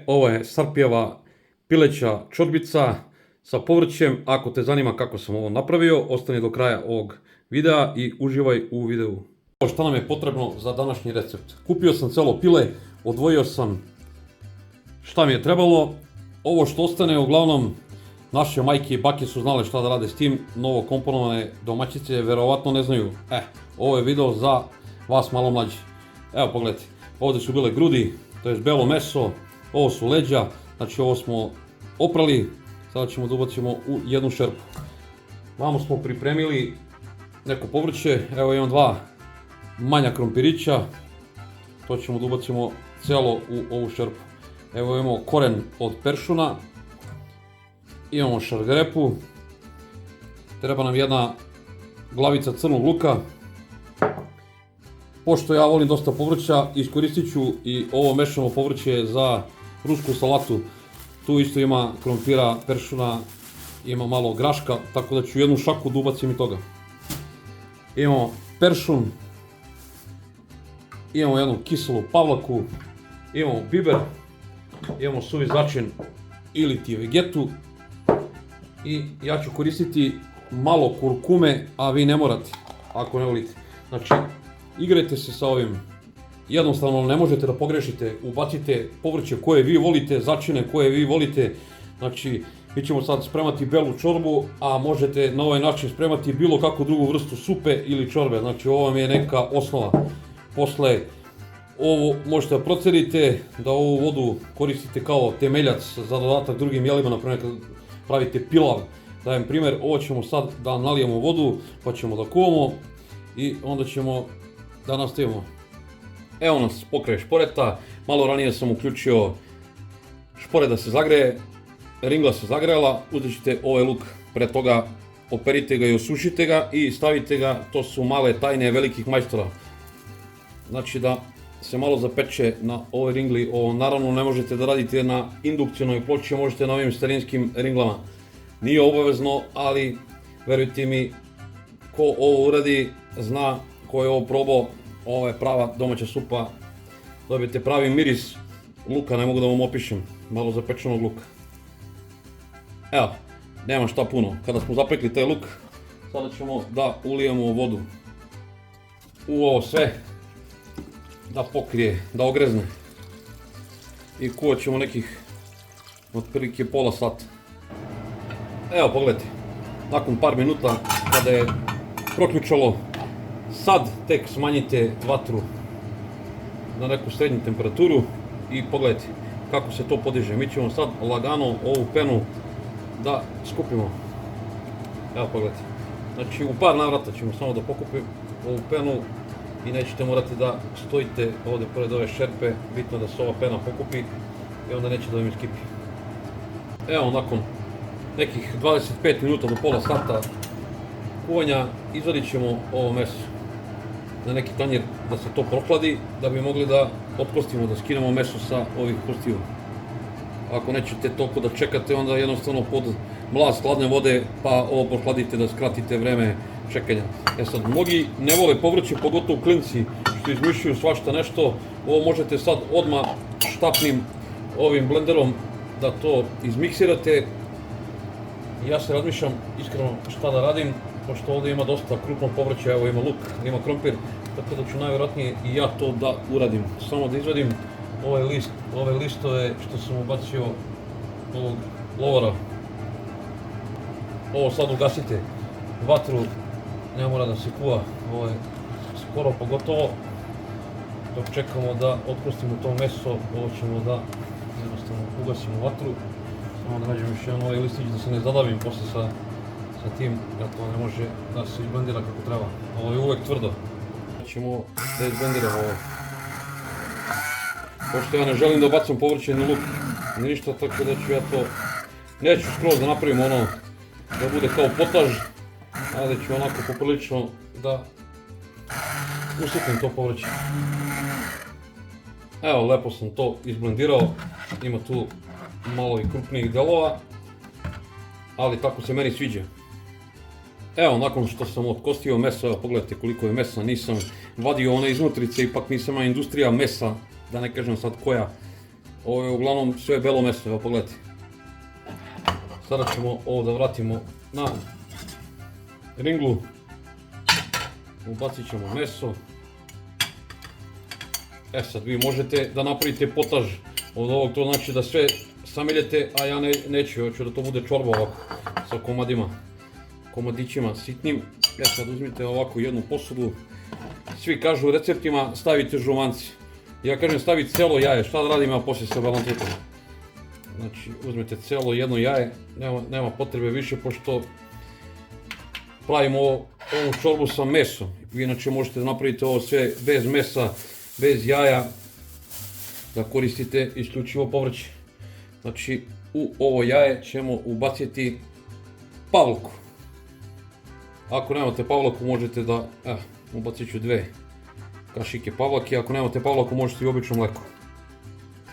ovo je Sarpijeva pileća čorbica sa povrćem. Ako te zanima kako sam ovo napravio, ostani do kraja ovog videa i uživaj u videu. Šta nam je potrebno za današnji recept? Kupio sam celo pile, odvojio sam šta mi je trebalo. Ovo što ostane, uglavnom, naše majke i bake su znale šta da rade s tim. Novo komponovane domaćice verovatno ne znaju. Ovo je video za vas malo mlađi. Evo pogledajte, ovdje su bile grudi, to je belo meso, ovo su leđa, znači ovo smo oprali, sada ćemo da ubacimo u jednu šerpu. Vamo smo pripremili neko povrće, evo imam dva manja krompirića, to ćemo da ubacimo celo u ovu šerpu. Evo imamo koren od peršuna, imamo šargarepu, treba nam jedna glavica crnog luka. Pošto ja volim dosta povrća, iskoristit ću i ovo mešano povrće za rusku salatu. Tu isto ima krompira, peršuna, ima malo graška, tako da ću jednu šaku da ubacim i toga. Imamo peršun, imamo jednu kiselu pavlaku, imamo biber, imamo suvi začin ili ti vegetu i ja ću koristiti malo kurkume, a vi ne morate ako ne volite. Znači, igrajte se sa ovim, jednostavno ne možete da pogrešite, ubacite povrće koje vi volite, začine koje vi volite. Znači, mi ćemo sad spremati belu čorbu, a možete na ovaj način spremati bilo kakvu drugu vrstu supe ili čorbe. Znači, ovo vam je neka osnova. Posle ovo možete da procerite, da ovu vodu koristite kao temeljac za dodatak drugim jelima, naprimjer kad pravite pilav. Dajem primjer, ovo ćemo sad da nalijemo vodu, pa ćemo da kuvamo i onda ćemo da nastavimo. Evo nas pokraj šporeta, malo ranije sam uključio šporet da se zagreje, ringla se zagrejala, uzet ćete ovaj luk, pre toga operite ga i osušite ga i stavite ga, to su male tajne velikih majstora. Znači da se malo zapeče na ovoj ringli, ovo naravno ne možete da radite na indukcionoj ploči, možete na ovim starinskim ringlama. Nije obavezno, ali verujte mi, ko ovo uradi zna, ko je ovo probao, ovo je prava domaća supa, dobijete pravi miris luka, ne mogu da vam opišem, malo zapečenog luka. Evo, nema šta puno, kada smo zapekli taj luk, sada ćemo da ulijemo vodu u ovo sve, da pokrije, da ogrezne i kuvat ćemo nekih otprilike pola sata. Evo pogledajte, nakon par minuta kada je proključalo, sad tek smanjite vatru na neku srednju temperaturu i pogledajte kako se to podiže. Mi ćemo sad lagano ovu penu da skupimo. Evo pogledajte, znači u par navrata ćemo samo da pokupimo ovu penu i nećete morati da stojite ovdje pored ove šerpe, bitno da se ova pena pokupi i onda neće da vam iskipi. Evo nakon nekih 25 minuta do pola sata kuvanja izvadit ćemo ovo meso na neki tanjir da se to prohladi, da bi mogli da otkostimo, da skinemo meso sa ovih kostiju. Ako nećete toliko da čekate, onda jednostavno pod mlaz hladne vode pa ovo prohladite da skratite vreme čekanja. Sad, mnogi ne vole povrće, pogotovo klinci što izmišljaju svašta nešto. Ovo možete sad odmah štapnim ovim blenderom da to izmiksirate. Ja se razmišljam iskreno šta da radim, pošto ovdje ima dosta krupnog povrća, evo ima luk, ima krompir, tako da ću najvjerojatnije i ja to da uradim. Samo da izvadim ove listove što sam ubacio ovog lovora. Ovo sad ugasite vatru, ne mora da se kuva, ovo je skoro pogotovo. Dok čekamo da otkostimo to meso, ovo ćemo da jednostavno ugasimo vatru. Samo da nađem još jedan ovaj listić da se ne zadavim posle sa tim, jer to ne može da se izblendira kako treba. Ovo je uvek tvrdo. Ćemo da izblendiramo ovo. Pošto ja ne želim da bacam povrće ni luk, ni ništa, tako da ću ja to... Neću skroz da napravim ono da bude kao potaž, ali ću onako poprilično da usitnim to povrće. Evo, lepo sam to izblendirao, ima tu malo i krupnijih delova, ali tako se meni sviđa. Evo, nakon što sam otkostio meso, pogledajte koliko je mesa, nisam vadio one iznutrice, ipak nisam industrija mesa, da ne kažem sad koja. Ovo je uglavnom sve belo meso, evo pogledajte. Sada ćemo ovo da vratimo na ringlu. Ubacit ćemo meso. Sad vi možete da napravite potaž od ovog, to znači da sve samiljete, a ja neću, hoću da to bude čorba ovako, sa komadićima sitnim. Sad uzmite ovako jednu posudu, svi kažu u receptima stavite žumanci. Ja kažem staviti celo jaje, šta da radim ja poslije sa balancetom. Znači uzmete celo jedno jaje, nema potrebe više pošto pravimo ovu čorbu sa mesom. Vi inače možete da napravite ovo sve bez mesa, bez jaja, da koristite isključivo povrće. Znači u ovo jaje ćemo ubaciti pavlaku. Ako nemate pavlaku možete da, ubacit ću 2 kašike pavlake, ako nemate pavlaku možete i obično mleko.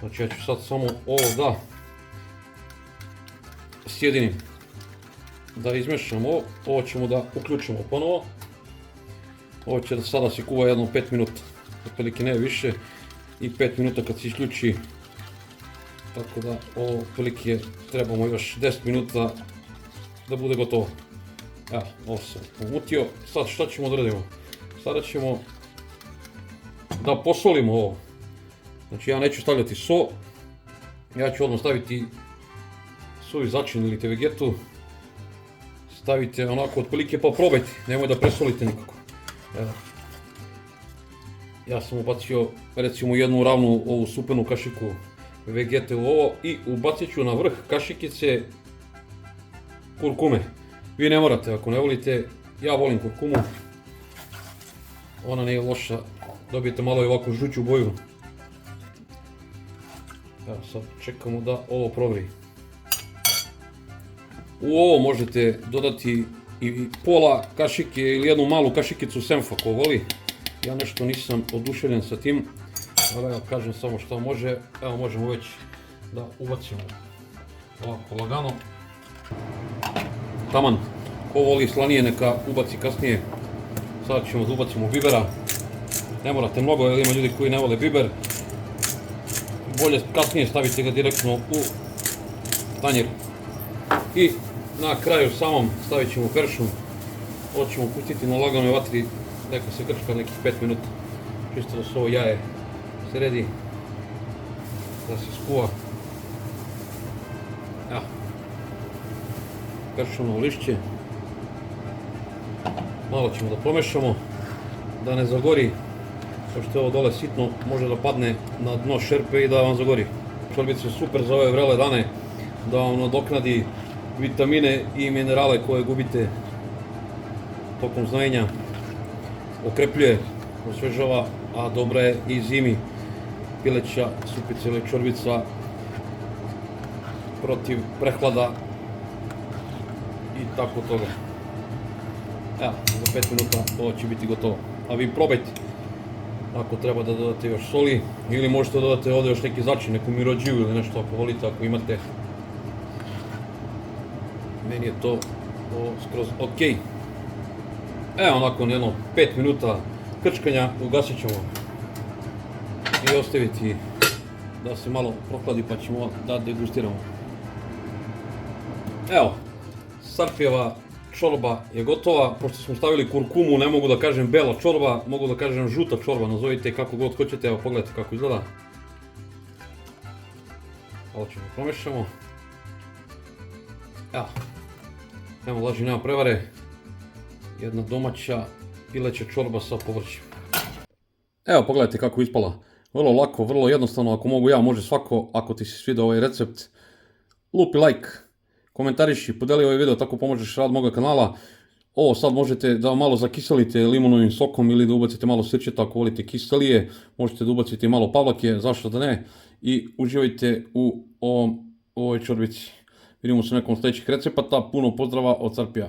Znači ja ću sad samo ovo da sjedinim, da izmešam ovo ćemo da uključimo ponovo. Ovo će da sada se kuva jedno 5 minuta, otprilike ne više, i 5 minuta kad se isključi, tako da ovo otprilike trebamo još 10 minuta da bude gotovo. Evo, ovo sam umutio, sad šta ćemo da radimo? Sada ćemo da posolimo ovo. Znači ja neću stavljati so, ja ću odmah staviti suvi začin ili vegetu. Stavite onako otprilike pa probajte, nemoj da presolite nikako. Evo. Ja sam ubacio recimo jednu ravnu ovu supenu kašiku vegete u ovo i ubacit ću na vrh kašikice kurkume. Vi ne morate ako ne volite, ja volim kurkumu. Ona nije loša, dobijete malo i ovako žuću boju. Evo sad čekamo da ovo provri. U ovo možete dodati i pola kašike ili jednu malu kašikicu senfa ko voli. Ja nešto nisam oduševljen sa tim, ali evo kažem samo što može. Evo možemo već da ubacimo ovako lagano. Taman, ko voli slanije neka ubaci kasnije. Sad ćemo da ubacimo bibera. Ne morate mnogo jer ima ljudi koji ne vole biber. Bolje kasnije stavite ga direktno u tanjir. I na kraju samom stavit ćemo peršun. Ovo ćemo pustiti na laganoj vatri, neka se krčka nekih 5 minuta. Čisto da se ovo jaje sredi, da se skuva. Evo, peršunovo lišće. Malo ćemo da pomešamo, da ne zagori, pošto je ovo dole sitno, može da padne na dno šerpe i da vam zagori. Čorbica je super za ove vrele dane, da vam nadoknadi vitamine i minerale koje gubite tokom znojenja, okrepljuje, osvežava, a dobra je i zimi. Pileća supica ili čorbica protiv prehlada i tako toga. Evo, za 5 minuta ovo će biti gotovo. A vi probajte. Ako treba da dodate još soli ili možete dodati ovdje još neki začin, neku mirođiju ili nešto ako volite, ako imate. Meni je to skroz ok. Evo nakon jedno 5 minuta krčkanja ugasit ćemo i ostaviti da se malo prohladi pa ćemo da degustiramo. Evo, sarpijeva čorba je gotova. Pošto smo stavili kurkumu, ne mogu da kažem bela čorba, mogu da kažem žuta čorba, nazovite kako god hoćete. Evo pogledajte kako izgleda. Ovo ćemo promešamo. Evo, nema laži, nema prevare. Jedna domaća pileća čorba sa povrćem. Evo pogledajte kako je ispala. Vrlo lako, vrlo jednostavno, ako mogu ja, može svako. Ako ti se svidio ovaj recept, lupi like, komentariši, podeli ovaj video, tako pomožeš rad moga kanala. Ovo sad možete da malo zakiselite limunovim sokom ili da ubacite malo sirćeta ako volite kiselije. Možete da ubacite malo pavlake, zašto da ne. I uživajte u ovoj čorbici. Vidimo se u nekom sljedećih recepata. Puno pozdrava od Carpija.